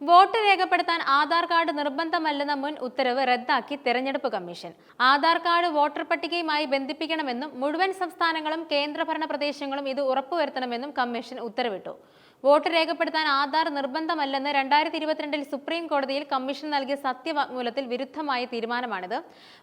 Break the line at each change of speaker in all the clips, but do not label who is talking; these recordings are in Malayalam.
വോട്ട് രേഖപ്പെടുത്താൻ ആധാർ കാർഡ് നിർബന്ധമല്ലെന്ന മുൻ ഉത്തരവ് റദ്ദാക്കി തെരഞ്ഞെടുപ്പ് കമ്മീഷൻ. ആധാർ കാർഡ് വോട്ടർ പട്ടികയുമായി ബന്ധിപ്പിക്കണമെന്നും മുഴുവൻ സംസ്ഥാനങ്ങളും കേന്ദ്രഭരണ പ്രദേശങ്ങളും ഇത് ഉറപ്പുവരുത്തണമെന്നും കമ്മീഷൻ ഉത്തരവിട്ടു. വോട്ട് രേഖപ്പെടുത്താൻ ആധാർ നിർബന്ധമല്ലെന്ന് 2022 സുപ്രീം കോടതിയിൽ കമ്മീഷൻ നൽകിയ സത്യവാങ്മൂലത്തിൽ വിരുദ്ധമായ തീരുമാനമാണിത്.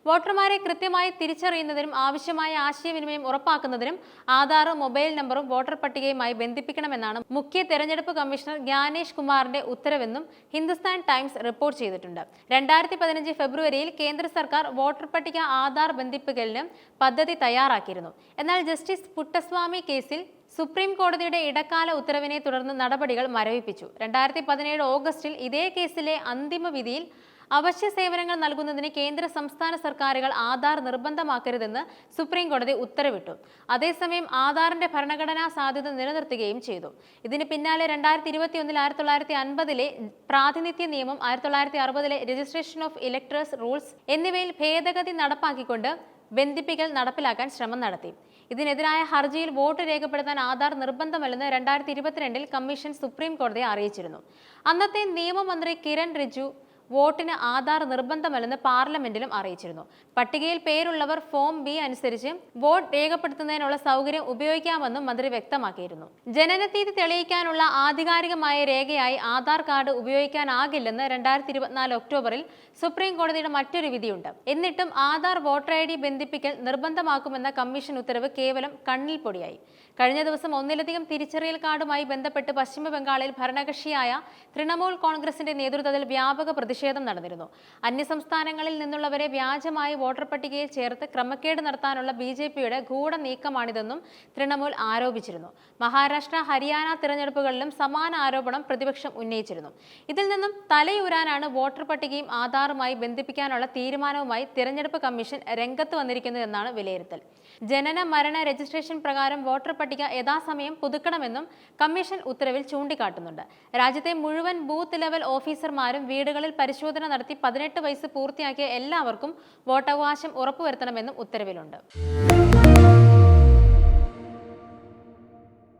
വോട്ടർമാരെ കൃത്യമായി തിരിച്ചറിയുന്നതിനും ആവശ്യമായ ആശയവിനിമയം ഉറപ്പാക്കുന്നതിനും ആധാറും മൊബൈൽ നമ്പറും വോട്ടർ പട്ടികയുമായി ബന്ധിപ്പിക്കണമെന്നാണ് മുഖ്യ തെരഞ്ഞെടുപ്പ് കമ്മീഷണർ ജ്ഞാനേഷ് കുമാറിന്റെ ഉത്തരവെന്നും ഹിന്ദുസ്ഥാൻ ടൈംസ് റിപ്പോർട്ട് ചെയ്തിട്ടുണ്ട്. 2015 ഫെബ്രുവരിയിൽ കേന്ദ്ര സർക്കാർ വോട്ടർ പട്ടിക ആധാർ ബന്ധിപ്പിക്കലിന് പദ്ധതി തയ്യാറാക്കിയിരുന്നു. എന്നാൽ ജസ്റ്റിസ് പുട്ടസ്വാമി കേസിൽ സുപ്രീം കോടതിയുടെ ഇടക്കാല ഉത്തരവിനെ തുടർന്ന് നടപടികൾ മരവിപ്പിച്ചു. 2017 ഓഗസ്റ്റിൽ ഇതേ കേസിലെ അന്തിമ വിധിയിൽ അവശ്യ സേവനങ്ങൾ നൽകുന്നതിന് കേന്ദ്ര സംസ്ഥാന സർക്കാരുകൾ ആധാർ നിർബന്ധമാക്കരുതെന്ന് സുപ്രീം കോടതി ഉത്തരവിട്ടു. അതേസമയം ആധാറിന്റെ ഭരണഘടനാ സാധ്യത നിലനിർത്തുകയും ചെയ്തു. ഇതിന് പിന്നാലെ 2021 1950 പ്രാതിനിധ്യ നിയമം, 1960 രജിസ്ട്രേഷൻ ഓഫ് ഇലക്ടേഴ്സ് റൂൾസ് എന്നിവയിൽ ഭേദഗതി നടപ്പാക്കിക്കൊണ്ട് ബന്ധിപ്പിക്കൽ നടപ്പിലാക്കാൻ ശ്രമം നടത്തി. ഇതിനെതിരായ ഹർജിയിൽ വോട്ട് രേഖപ്പെടുത്താൻ ആധാർ നിർബന്ധമല്ലെന്ന് 2022 കമ്മീഷൻ സുപ്രീം കോടതിയെ അറിയിച്ചിരുന്നു. അന്നത്തെ നിയമമന്ത്രി കിരൺ റിജിജു വോട്ടിന് ആധാർ നിർബന്ധമല്ലെന്ന് പാർലമെന്റിലും അറിയിച്ചിരുന്നു. പട്ടികയിൽ പേരുള്ളവർ ഫോം ബി അനുസരിച്ച് വോട്ട് രേഖപ്പെടുത്തുന്നതിനുള്ള സൗകര്യം ഉപയോഗിക്കാമെന്നും മന്ത്രി വ്യക്തമാക്കിയിരുന്നു. ജനനത്തീയതി തെളിയിക്കാനുള്ള ആധികാരികമായ രേഖയായി ആധാർ കാർഡ് ഉപയോഗിക്കാനാകില്ലെന്ന് 2024 ഒക്ടോബറിൽ സുപ്രീം കോടതിയുടെ മറ്റൊരു വിധിയുണ്ട്. എന്നിട്ടും ആധാർ വോട്ടർ ID ബന്ധിപ്പിക്കൽ നിർബന്ധമാക്കുമെന്ന കമ്മീഷൻ ഉത്തരവ് കേവലം കണ്ണിൽ പൊടിയായി. കഴിഞ്ഞ ദിവസം ഒന്നിലധികം തിരിച്ചറിയൽ കാർഡുമായി ബന്ധപ്പെട്ട് പശ്ചിമ ബംഗാളിൽ ഭരണകക്ഷിയായ തൃണമൂൽ കോൺഗ്രസിന്റെ നേതൃത്വത്തിൽ വ്യാപക പ്രതിഷേധം നടന്നിരുന്നു. അന്യസംസ്ഥാനങ്ങളിൽ നിന്നുള്ളവരെ വ്യാജമായി വോട്ടർ പട്ടികയിൽ ചേർത്ത് ക്രമക്കേട് നടത്താനുള്ള BJPയുടെ ഗൂഢ നീക്കമാണിതെന്നും തൃണമൂൽ ആരോപിച്ചിരുന്നു. മഹാരാഷ്ട്ര, ഹരിയാന തിരഞ്ഞെടുപ്പുകളിലും സമാന ആരോപണം പ്രതിപക്ഷം ഉന്നയിച്ചിരുന്നു. ഇതിൽ നിന്നും തലയൂരാനാണ് വോട്ടർ പട്ടികയും ആധാറുമായി ബന്ധിപ്പിക്കാനുള്ള തീരുമാനവുമായി തിരഞ്ഞെടുപ്പ് കമ്മീഷൻ രംഗത്ത് വന്നിരിക്കുന്നതെന്നാണ് വിലയിരുത്തൽ. ജനന മരണ രജിസ്ട്രേഷൻ പ്രകാരം വോട്ടർ പട്ടിക യഥാസമയം പുതുക്കണമെന്നും കമ്മീഷൻ ഉത്തരവിൽ ചൂണ്ടിക്കാട്ടുന്നുണ്ട്. രാജ്യത്തെ മുഴുവൻ ബൂത്ത് ലെവൽ ഓഫീസർമാരും വീടുകളിൽ പരിശോധന നടത്തി 18 വയസ്സ് പൂർത്തിയാക്കിയ എല്ലാവർക്കും വോട്ടവകാശം ഉറപ്പുവരുത്തണമെന്നും ഉത്തരവിലുണ്ട്.